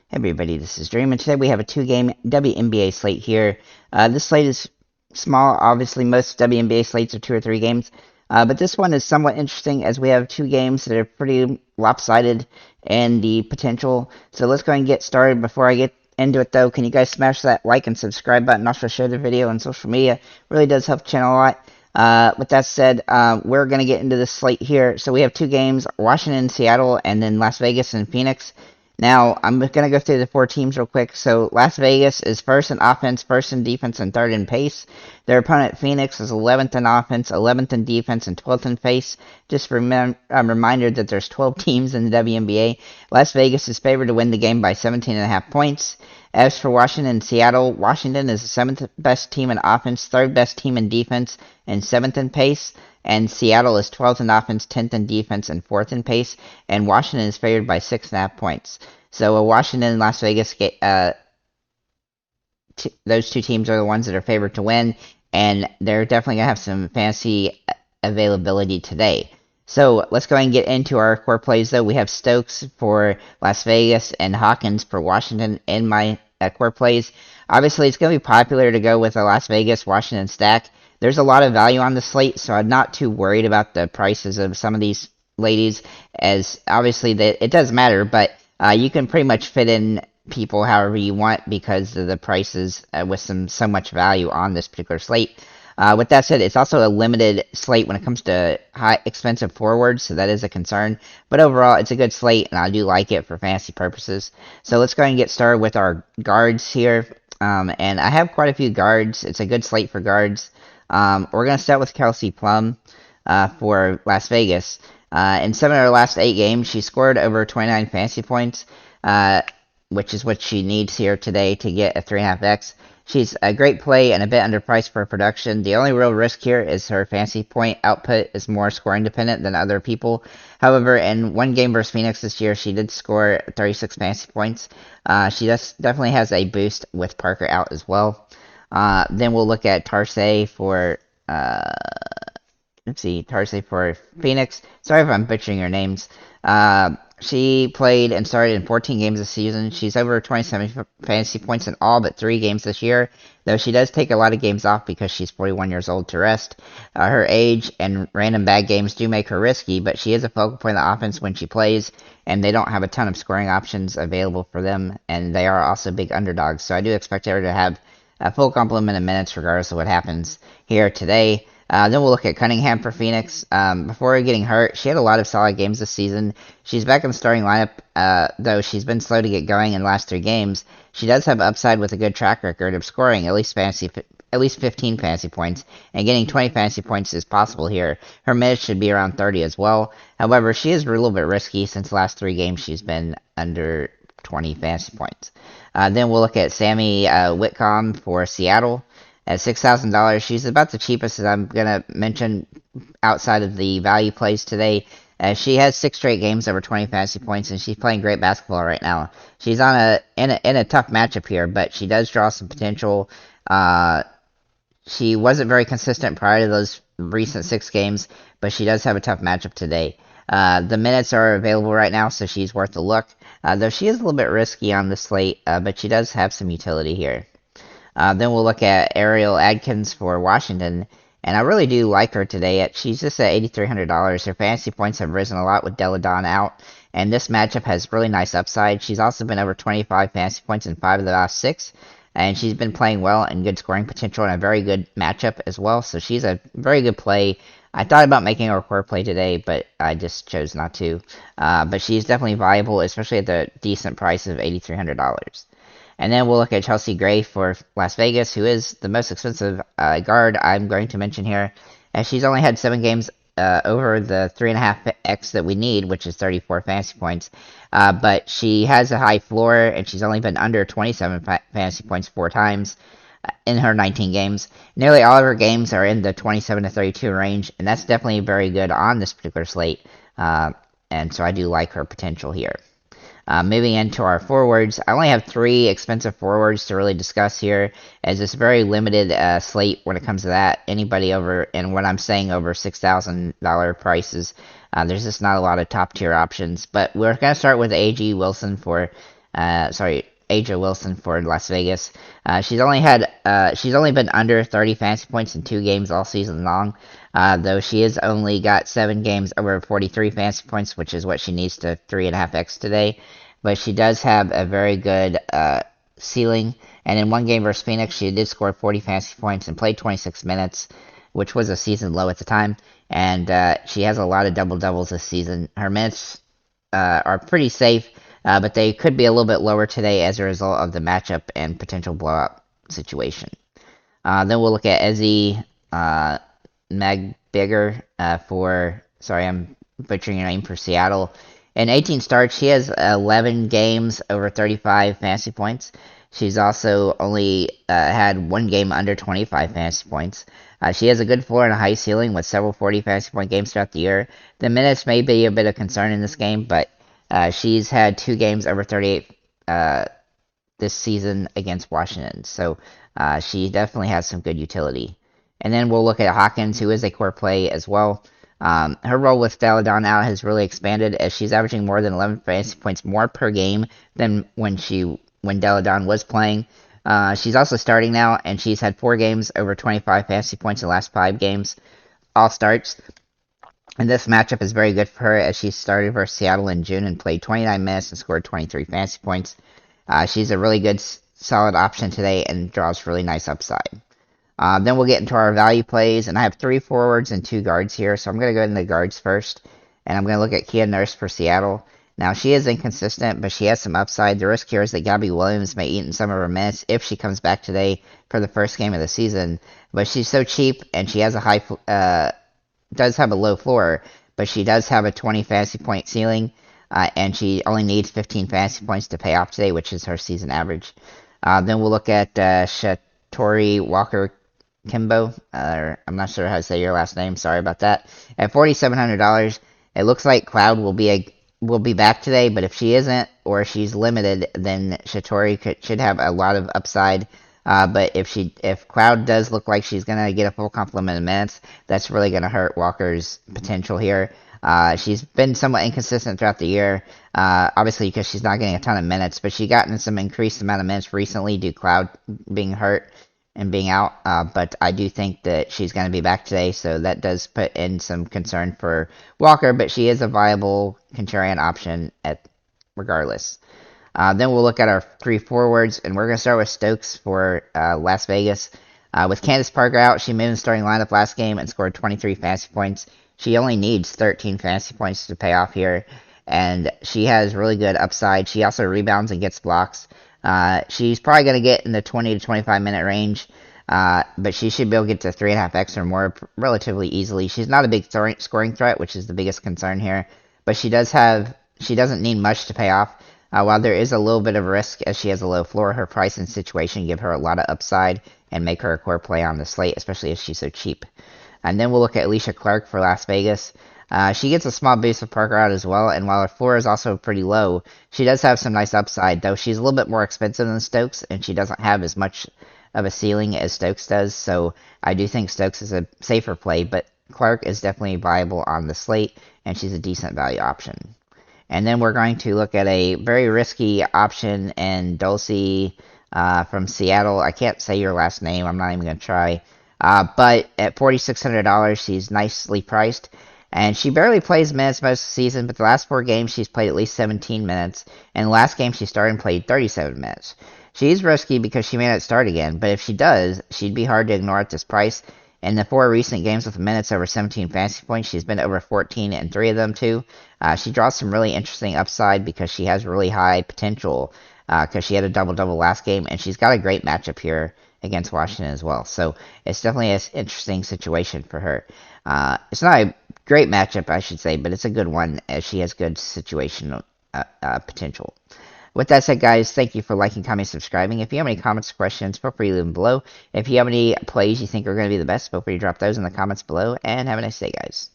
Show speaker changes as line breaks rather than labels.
Hey everybody, this is Dream, and today we have a two-game WNBA slate here. This slate is small. Obviously, most WNBA slates are 2 or 3 games, but this one is somewhat interesting as we have 2 games that are pretty lopsided in the potential. So let's go ahead and get started. Before I get into it, though, can you guys smash that like and subscribe button? Also, share the video on social media. It really does help the channel a lot. With that said, we're going to get into this slate here. So we have 2 games, Washington, Seattle, and then Las Vegas and Phoenix. Now, I'm going to go through the 4 teams real quick. So, Las Vegas is first in offense, first in defense, and third in pace. Their opponent, Phoenix, is 11th in offense, 11th in defense, and 12th in pace. Just a reminder that there's 12 teams in the WNBA. Las Vegas is favored to win the game by 17.5 points. As for Washington and Seattle, Washington is the 7th best team in offense, 3rd best team in defense, and 7th in pace. And Seattle is 12th in offense, 10th in defense, and 4th in pace. And Washington is favored by 6.5 points. So Washington and Las Vegas, those 2 teams are the ones that are favored to win. And they're definitely going to have some fantasy availability today. So let's go ahead and get into our core plays, though. We have Stokes for Las Vegas and Hawkins for Washington in my core plays. Obviously, it's going to be popular to go with a Las Vegas-Washington stack. There's a lot of value on the slate, so I'm not too worried about the prices of some of these ladies, as obviously it does matter, but you can pretty much fit in people however you want because of the prices with so much value on this particular slate. With that said, it's also a limited slate when it comes to high expensive forwards, so that is a concern. But overall, it's a good slate, and I do like it for fantasy purposes. So let's go ahead and get started with our guards here. And I have quite a few guards. It's a good slate for guards. We're going to start with Kelsey Plum for Las Vegas. In 7 of her last 8 games, she scored over 29 fantasy points, which is what she needs here today to get a 3.5x. She's a great play and a bit underpriced for production. The only real risk here is her fantasy point output is more scoring dependent than other people. However, in 1 game versus Phoenix this year, she did score 36 fantasy points. She definitely has a boost with Parker out as well. Then we'll look at Tarse for Tarse for Phoenix. Sorry if I'm butchering your names. She played and started in 14 games this season. She's over 27 fantasy points in all but 3 games this year, though she does take a lot of games off because she's 41 years old to rest. Her age and random bad games do make her risky, but she is a focal point of the offense when she plays, and they don't have a ton of scoring options available for them, and they are also big underdogs, so I do expect her to have a full complement of minutes regardless of what happens here today. Then we'll look at Cunningham for Phoenix. Before getting hurt, she had a lot of solid games this season. She's back in the starting lineup, though she's been slow to get going in the last 3 games. She does have upside with a good track record of scoring at least 15 fantasy points, and getting 20 fantasy points is possible here. Her minutes should be around 30 as well. However, she is a little bit risky since the last 3 games she's been under 20 fantasy points. Then we'll look at Sammy Whitcomb for Seattle. At $6,000, she's about the cheapest that I'm going to mention outside of the value plays today. She has 6 straight games over 20 fantasy points, and she's playing great basketball right now. She's in a tough matchup here, but she does draw some potential. She wasn't very consistent prior to those recent 6 games, but she does have a tough matchup today. The minutes are available right now, so she's worth a look. Though she is a little bit risky on the slate, but she does have some utility here. Then we'll look at Ariel Adkins for Washington, and I really do like her today. She's just at $8,300. Her fantasy points have risen a lot with Della Don out, and this matchup has really nice upside. She's also been over 25 fantasy points in 5 of the last 6, and she's been playing well and good scoring potential and a very good matchup as well, so she's a very good play. I thought about making her core play today, but I just chose not to. But she's definitely viable, especially at the decent price of $8,300. And then we'll look at Chelsea Gray for Las Vegas, who is the most expensive guard I'm going to mention here. As she's only had 7 games over the 3.5x that we need, which is 34 fantasy points. But she has a high floor, and she's only been under 27 fantasy points 4 times in her 19 games. Nearly all of her games are in the 27 to 32 range, and that's definitely very good on this particular slate. And so I do like her potential here. Moving into our forwards, I only have 3 expensive forwards to really discuss here, as it's very limited slate when it comes to that. Anybody over, and when I'm saying over $6,000 prices, there's just not a lot of top tier options. But we're going to start with A.G. Wilson for Aja Wilson for Las Vegas. She's only been under 30 fantasy points in 2 games all season long. Though she has only got 7 games over 43 fantasy points, which is what she needs to 3.5x today. But she does have a very good ceiling. And in 1 game versus Phoenix, she did score 40 fantasy points and played 26 minutes, which was a season low at the time. And she has a lot of double-doubles this season. Her minutes are pretty safe, but they could be a little bit lower today as a result of the matchup and potential blowout situation. Then we'll look at Ezzy Magbigger I'm butchering your name, for Seattle. In 18 starts, she has 11 games over 35 fantasy points. She's also only had 1 game under 25 fantasy points. She has a good floor and a high ceiling with several 40 fantasy point games throughout the year. The minutes may be a bit of concern in this game, but she's had 2 games over 38 this season against Washington. So she definitely has some good utility. And then we'll look at Hawkins, who is a core play as well. Her role with Deladon out has really expanded, as she's averaging more than 11 fantasy points more per game than when Deladon was playing. She's also starting now, and she's had 4 games over 25 fantasy points in the last 5 games, all starts. And this matchup is very good for her, as she started versus Seattle in June and played 29 minutes and scored 23 fantasy points. She's a really good, solid option today and draws really nice upside. Then we'll get into our value plays, and I have 3 forwards and 2 guards here, so I'm going to go into the guards first, and I'm going to look at Kia Nurse for Seattle. Now, she is inconsistent, but she has some upside. The risk here is that Gabby Williams may eat in some of her minutes if she comes back today for the first game of the season, but she's so cheap, and she has does have a low floor, but she does have a 20 fantasy point ceiling, and she only needs 15 fantasy points to pay off today, which is her season average. Then we'll look at Shatori Walker Kimbo, I'm not sure how to say your last name, sorry about that. At $4,700, it looks like Cloud will be back today, but if she isn't, or she's limited, then Shatori should have a lot of upside. But if Cloud does look like she's gonna get a full complement of minutes, that's really gonna hurt Walker's potential here. She's been somewhat inconsistent throughout the year, obviously because she's not getting a ton of minutes, but she gotten some increased amount of minutes recently due to Cloud being hurt and being out. But I do think that she's going to be back today, so that does put in some concern for Walker, but she is a viable contrarian option regardless. Then we'll look at our 3 forwards, and we're going to start with Stokes for Las Vegas. With Candace Parker out, she made the starting lineup last game and scored 23 fantasy points. She only needs 13 fantasy points to pay off here, and she has really good upside. She also rebounds and gets blocks. She's probably going to get in the 20 to 25 minute range, but she should be able to get to 3.5x or more relatively easily. She's not a big scoring threat, which is the biggest concern here, but she doesn't need much to pay off. While there is a little bit of risk as she has a low floor, her price and situation give her a lot of upside and make her a core play on the slate, especially if she's so cheap. And then we'll look at Alicia Clark for Las Vegas. She gets a small boost with Parker out as well, and while her floor is also pretty low, she does have some nice upside, though she's a little bit more expensive than Stokes, and she doesn't have as much of a ceiling as Stokes does, so I do think Stokes is a safer play, but Clark is definitely viable on the slate, and she's a decent value option. And then we're going to look at a very risky option in Dulcie from Seattle. I can't say your last name, I'm not even going to try, but at $4,600, she's nicely priced. And she barely plays minutes most of the season, but the last 4 games she's played at least 17 minutes, and the last game she started and played 37 minutes. She's risky because she may not start again, but if she does, she'd be hard to ignore at this price. In the 4 recent games with minutes over 17 fantasy points, she's been over 14 in 3 of them too. She draws some really interesting upside because she has really high potential because she had a double-double last game, and she's got a great matchup here against Washington as well. So it's definitely an interesting situation for her. It's not a great matchup, I should say, but it's a good one as she has good situational potential. With that said, guys, thank you for liking, commenting, subscribing. If you have any comments or questions, feel free to leave them below. If you have any plays you think are going to be the best, feel free to drop those in the comments below, and have a nice day, guys.